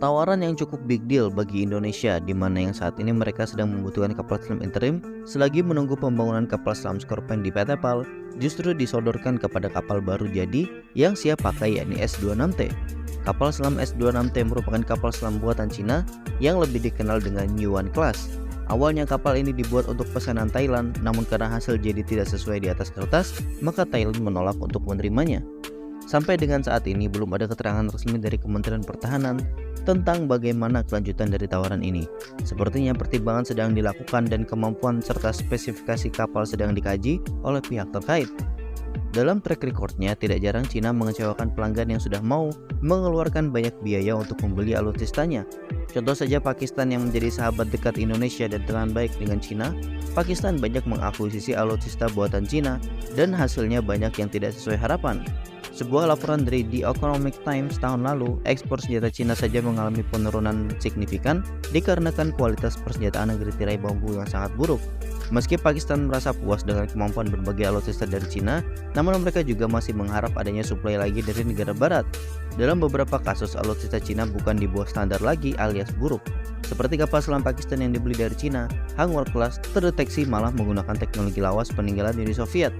Tawaran yang cukup big deal bagi Indonesia, di mana yang saat ini mereka sedang membutuhkan kapal selam interim selagi menunggu pembangunan kapal selam Scorpene di PT PAL, justru disodorkan kepada kapal baru jadi yang siap pakai, yakni S26T. Kapal selam S26T merupakan kapal selam buatan Cina yang lebih dikenal dengan Yuan Class. Awalnya kapal ini dibuat untuk pesanan Thailand, namun karena hasil jadi tidak sesuai di atas kertas, maka Thailand menolak untuk menerimanya. Sampai dengan saat ini belum ada keterangan resmi dari Kementerian Pertahanan tentang bagaimana kelanjutan dari tawaran ini. Sepertinya pertimbangan sedang dilakukan dan kemampuan serta spesifikasi kapal sedang dikaji oleh pihak terkait. Dalam track recordnya, tidak jarang Cina mengecewakan pelanggan yang sudah mau mengeluarkan banyak biaya untuk membeli alutsistanya. Contoh saja Pakistan yang menjadi sahabat dekat Indonesia dan teman baik dengan Cina. Pakistan banyak mengakuisisi alutsista buatan Cina dan hasilnya banyak yang tidak sesuai harapan. Sebuah laporan dari The Economic Times tahun lalu, ekspor senjata Cina saja mengalami penurunan signifikan dikarenakan kualitas persenjataan negeri tirai bambu yang sangat buruk. Meski Pakistan merasa puas dengan kemampuan berbagai alutsista dari Cina, namun mereka juga masih mengharap adanya suplai lagi dari negara barat. Dalam beberapa kasus, alutsista Cina bukan di bawah standar lagi alias buruk. Seperti kapal selam Pakistan yang dibeli dari Cina, Hanwha Class terdeteksi malah menggunakan teknologi lawas peninggalan Uni Soviet.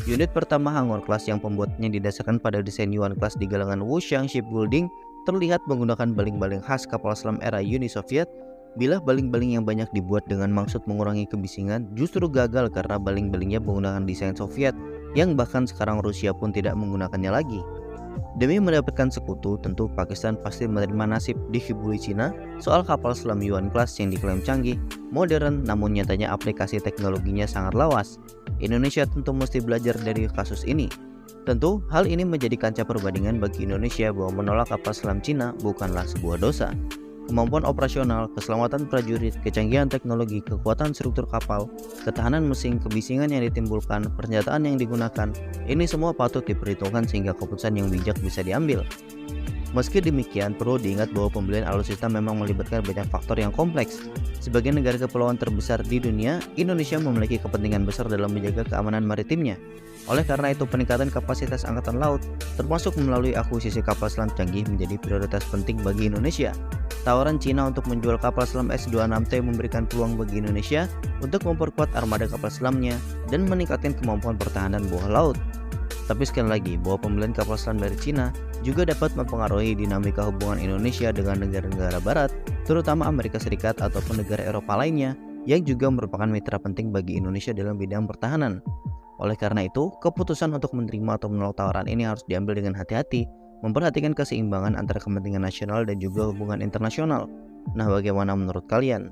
Unit pertama Hanwha Class yang pembuatnya didasarkan pada desain Yuan Class di galangan Wuxiang Shipbuilding terlihat menggunakan baling-baling khas kapal selam era Uni Soviet. Bila baling-baling yang banyak dibuat dengan maksud mengurangi kebisingan, justru gagal karena baling-balingnya menggunakan desain Soviet yang bahkan sekarang Rusia pun tidak menggunakannya lagi. Demi mendapatkan sekutu, tentu Pakistan pasti menerima nasib dihiburi Cina soal kapal selam Yuan Class yang diklaim canggih, modern, namun nyatanya aplikasi teknologinya sangat lawas. Indonesia tentu mesti belajar dari kasus ini. Tentu, hal ini menjadi kancah perbandingan bagi Indonesia bahwa menolak kapal selam Cina bukanlah sebuah dosa. Kemampuan operasional, keselamatan prajurit, kecanggihan teknologi, kekuatan struktur kapal, ketahanan mesin, kebisingan yang ditimbulkan, persenjataan yang digunakan, ini semua patut diperhitungkan sehingga keputusan yang bijak bisa diambil. Meski demikian, perlu diingat bahwa pembelian alutsista memang melibatkan banyak faktor yang kompleks. Sebagai negara kepulauan terbesar di dunia, Indonesia memiliki kepentingan besar dalam menjaga keamanan maritimnya. Oleh karena itu, peningkatan kapasitas angkatan laut, termasuk melalui akuisisi kapal selam canggih, menjadi prioritas penting bagi Indonesia. Tawaran Cina untuk menjual kapal selam S26T memberikan peluang bagi Indonesia untuk memperkuat armada kapal selamnya dan meningkatkan kemampuan pertahanan bawah laut. Tapi sekali lagi, bahwa pembelian kapal selam dari Cina juga dapat mempengaruhi dinamika hubungan Indonesia dengan negara-negara barat, terutama Amerika Serikat ataupun negara Eropa lainnya, yang juga merupakan mitra penting bagi Indonesia dalam bidang pertahanan. Oleh karena itu, keputusan untuk menerima atau menolak tawaran ini harus diambil dengan hati-hati, memperhatikan keseimbangan antara kepentingan nasional dan juga hubungan internasional. Nah, bagaimana menurut kalian?